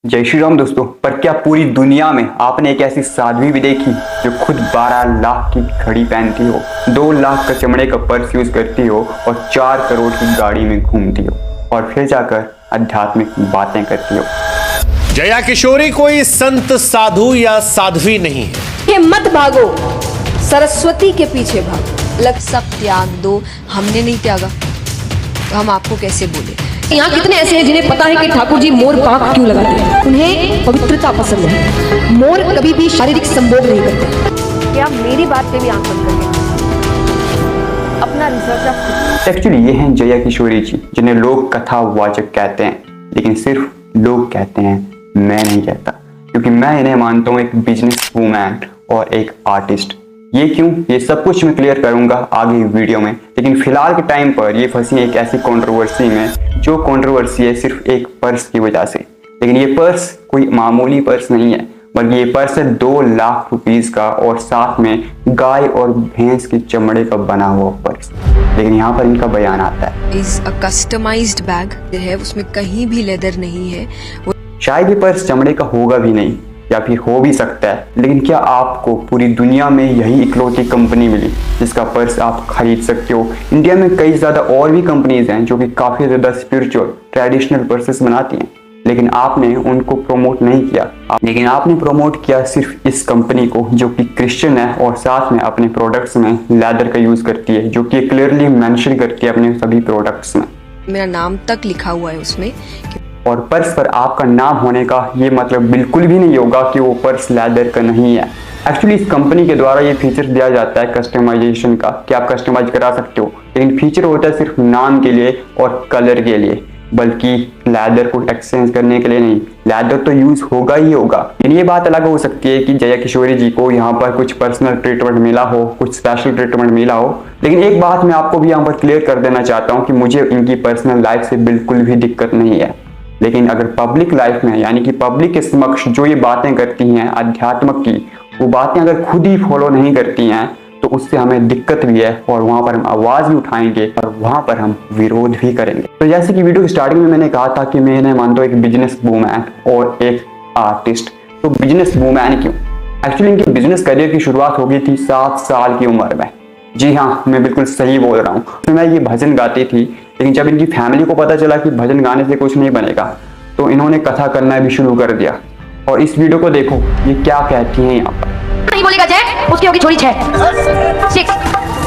जय श्री राम दोस्तों। पर क्या पूरी दुनिया में आपने एक ऐसी साध्वी भी देखी जो खुद 12 लाख की घड़ी पहनती हो, 2 लाख का चमड़े का पर्स यूज करती हो और 4 करोड़ की गाड़ी में घूमती हो और फिर जाकर आध्यात्मिक बातें करती हो? जया किशोरी कोई संत साधु या साध्वी नहीं है। ये मत भागो, सरस्वती के पीछे भागो। लग सब त्याग दो, हमने नहीं त्यागा तो हम आपको कैसे बोले। यहाँ कितने ऐसे हैं जिन्हें पता है कि ठाकुर जी मोर पाक क्यों लगाते हैं। उन्हें पवित्रता पसंद है। मोर कभी भी शारीरिक संभोग नहीं करते। क्या मेरी बात पे भी आंख बंद करके अपना रिसर्च आप? एक्चुअली ये हैं जया किशोरी जी, जिन्हें लोग कथावाचक कहते हैं, लेकिन सिर्फ लोग कहते हैं, मैं नहीं कहता, क्योंकि मैं इन्हें मानता हूँ एक बिजनेस वूमैन और एक आर्टिस्ट। ये क्यों, ये सब कुछ मैं क्लियर करूंगा आगे वीडियो में। लेकिन फिलहाल के टाइम पर ये फंसी एक ऐसी कंट्रोवर्सी में, जो कंट्रोवर्सी है सिर्फ एक पर्स की वजह से। लेकिन ये पर्स कोई मामूली पर्स नहीं है, बल्कि ये पर्स है 2 लाख रुपीस का और साथ में गाय और भैंस के चमड़े का बना हुआ पर्स। लेकिन यहाँ पर इनका बयान आता है, इज अ कस्टमाइज्ड बैग है, उसमें कहीं भी लेदर नहीं है। शायद ये पर्स चमड़े का होगा भी नहीं, या फिर हो भी सकता है, लेकिन क्या आपको पूरी दुनिया में यही इकलौती कंपनी मिली जिसका पर्स आप खरीद सकते हो? इंडिया में कई ज़्यादा और भी कंपनीज हैं जो कि काफ़ी ज़्यादा स्पिरिचुअल ट्रेडिशनल पर्सेस बनाती हैं, लेकिन आपने उनको प्रमोट नहीं किया। लेकिन आपने प्रमोट किया सिर्फ इस कंपनी को, जो कि क्रिश्चियन है और साथ में अपने प्रोडक्ट्स में लेदर का यूज़ करती है, जो कि क्लियरली मेंशन करती है अपने सभी प्रोडक्ट्स में। मेरा नाम तक लिखा हुआ है उसमें। और पर्स पर आपका नाम होने का ये मतलब बिल्कुल भी नहीं होगा कि वो पर्स लेदर का नहीं है। एक्चुअली इस कंपनी के द्वारा ये फीचर दिया जाता है कस्टमाइजेशन का, कि आप कस्टमाइज करा सकते हो, लेकिन फीचर होता है सिर्फ नाम के लिए और कलर के लिए, बल्कि लेदर को एक्सचेंज करने के लिए नहीं। लेदर तो यूज होगा ही होगा। लेकिन ये बात अलग हो सकती है कि जया किशोरी जी को यहाँ पर कुछ पर्सनल ट्रीटमेंट मिला हो, कुछ स्पेशल ट्रीटमेंट मिला हो। लेकिन एक बात मैं आपको भी यहाँ पर क्लियर कर देना चाहता हूँ कि मुझे इनकी पर्सनल लाइफ से बिल्कुल भी दिक्कत नहीं है। लेकिन अगर पब्लिक लाइफ में, यानी कि पब्लिक के समक्ष जो ये बातें करती हैं अध्यात्म की, वो बातें अगर खुद ही फॉलो नहीं करती हैं तो उससे हमें दिक्कत भी है, और वहाँ पर हम आवाज़ भी उठाएंगे और वहाँ पर हम विरोध भी करेंगे। तो जैसे कि वीडियो की स्टार्टिंग में मैंने कहा था कि मैं इन्हें मानता हूँ एक बिजनेस वूमैन और एक आर्टिस्ट। तो बिजनेस वूमैन क्यों? एक्चुअली इनकी बिजनेस करियर की शुरुआत हो गई थी 7 साल की उम्र में। जी हाँ, मैं बिल्कुल सही बोल रहा हूँ। तो मैं ये भजन गाती थी, लेकिन जब इनकी फैमिली को पता चला कि भजन गाने से कुछ नहीं बनेगा, तो इन्होंने कथा करना भी शुरू कर दिया। और इस वीडियो को देखो, ये क्या कहती हैं यहाँ पर। नहीं बोलेगा जय, उसकी होगी छोरी 6।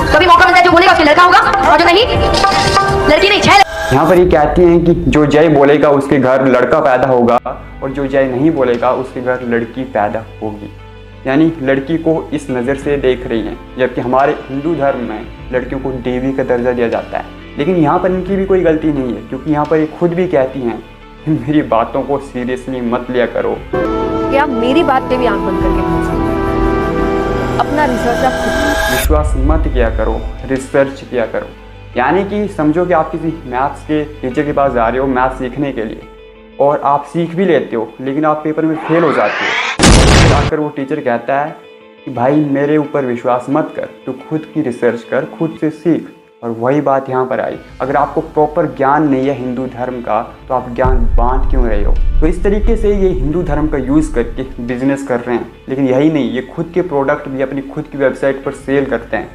कभी मौका मिलता है जो बोलेगा उसके लड़का होगा, और जो नहीं लड़की नहीं 6। यहाँ पर ये कहती हैं कि जो जय बोलेगा उसके घर लड़का पैदा होगा, और जो जय नहीं बोलेगा उसके घर लड़की पैदा होगी। यानी लड़की को इस नज़र से देख रही हैं, जबकि हमारे हिंदू धर्म में लड़कियों को देवी का दर्जा दिया जाता है। लेकिन यहाँ पर इनकी भी कोई गलती नहीं है, क्योंकि यहाँ पर ये खुद भी कहती हैं कि मेरी बातों को सीरियसली मत लिया करो। क्या मेरी बात पे भी आंख बंद करके अपना रिसर्च आप? विश्वास मत किया करो, रिसर्च किया करो। यानी कि समझो कि आप किसी मैथ्स के टीचर के पास जा रहे हो मैथ्स सीखने के लिए, और आप सीख भी लेते हो, लेकिन आप पेपर में फेल हो जाते हो। फिर आकर वो टीचर कहता है कि भाई मेरे ऊपर विश्वास मत कर, तू खुद की रिसर्च कर, खुद से सीख। और वही बात यहाँ पर आई, अगर आपको प्रॉपर ज्ञान नहीं है हिंदू धर्म का, तो आप ज्ञान बांट क्यों रहे हो? तो इस तरीके से ये हिंदू धर्म का यूज़ करके बिजनेस कर रहे हैं। लेकिन यही नहीं, ये खुद के प्रोडक्ट भी अपनी खुद की वेबसाइट पर सेल करते हैं।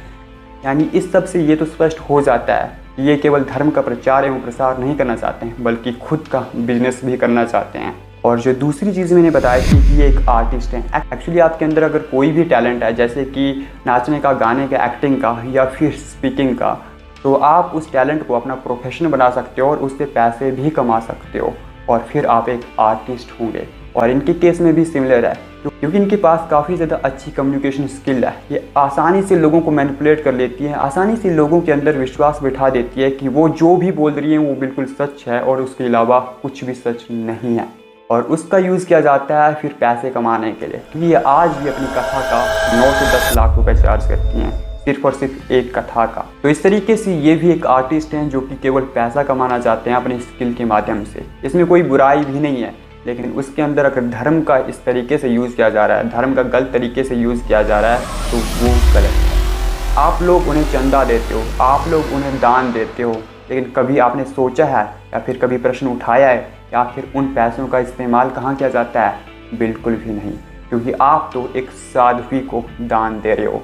यानी इस सब से ये तो स्पष्ट हो जाता है कि ये केवल धर्म का प्रचार एवं प्रसार नहीं करना चाहते हैं, बल्कि खुद का बिजनेस भी करना चाहते हैं। और जो दूसरी चीज़ मैंने बताया कि ये एक आर्टिस्ट हैं। एक्चुअली आपके अंदर अगर कोई भी टैलेंट है, जैसे कि नाचने का, गाने का, एक्टिंग का या फिर स्पीकिंग का, तो आप उस टैलेंट को अपना प्रोफेशन बना सकते हो और उससे पैसे भी कमा सकते हो, और फिर आप एक आर्टिस्ट होंगे। और इनके केस में भी सिमिलर है, क्योंकि इनके पास काफ़ी ज़्यादा अच्छी कम्युनिकेशन स्किल है। ये आसानी से लोगों को मैनिपुलेट कर लेती है, आसानी से लोगों के अंदर विश्वास बिठा देती है कि वो जो भी बोल रही है वो बिल्कुल सच है और उसके अलावा कुछ भी सच नहीं है। और उसका यूज़ किया जाता है फिर पैसे कमाने के लिए, क्योंकि ये आज भी अपनी कथा का 9 से 10 लाख रुपए चार्ज करती हैं, सिर्फ और सिर्फ एक कथा का। तो इस तरीके से ये भी एक आर्टिस्ट हैं जो कि केवल पैसा कमाना चाहते हैं अपने स्किल के माध्यम से। इसमें कोई बुराई भी नहीं है, लेकिन उसके अंदर अगर धर्म का इस तरीके से यूज़ किया जा रहा है, धर्म का गलत तरीके से यूज़ किया जा रहा है, तो वो गलत है। आप लोग उन्हें चंदा देते हो, आप लोग उन्हें दान देते हो, लेकिन कभी आपने सोचा है या फिर कभी प्रश्न उठाया है कि आखिर उन पैसों का इस्तेमाल कहाँ किया जाता है? बिल्कुल भी नहीं, क्योंकि आप तो एक साध्वी को दान दे रहे हो।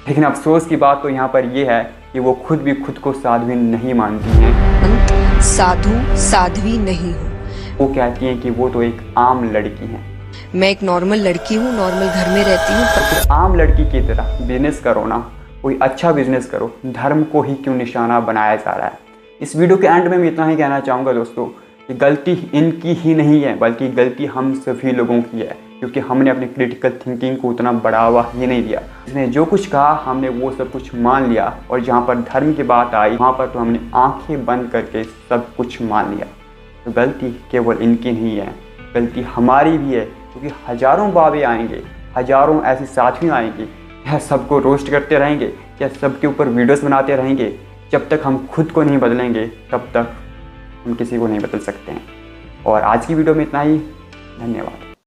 लेकिन अफसोस की बात तो यहाँ पर यह है कि वो खुद भी खुद को साध्वी नहीं मानती हैं। साधु साध्वी नहीं हूँ। वो कहती हैं कि वो तो एक आम लड़की हैं। मैं एक नॉर्मल लड़की हूँ, नॉर्मल घर में रहती हूँ। तो आम लड़की की तरह बिजनेस करो ना, कोई अच्छा बिजनेस करो। धर्म को ही क्यों निशाना बनाया जा रहा है? इस वीडियो के एंड में मैं इतना ही कहना चाहूँगा दोस्तों कि गलती इनकी ही नहीं है, बल्कि गलती हम सभी लोगों की है, क्योंकि हमने अपनी क्रिटिकल थिंकिंग को उतना बढ़ावा ही नहीं दिया। इसने जो कुछ कहा हमने वो सब कुछ मान लिया, और जहाँ पर धर्म की बात आई वहाँ पर तो हमने आंखें बंद करके सब कुछ मान लिया। तो गलती केवल इनकी नहीं है, गलती हमारी भी है, क्योंकि हजारों बाबे आएंगे, हजारों ऐसी साथियाँ आएंगी, या सबको रोस्ट करते रहेंगे या सबके ऊपर वीडियोस बनाते रहेंगे। जब तक हम खुद को नहीं बदलेंगे तब तक हम किसी को नहीं बदल सकते हैं। और आज की वीडियो में इतना ही। धन्यवाद।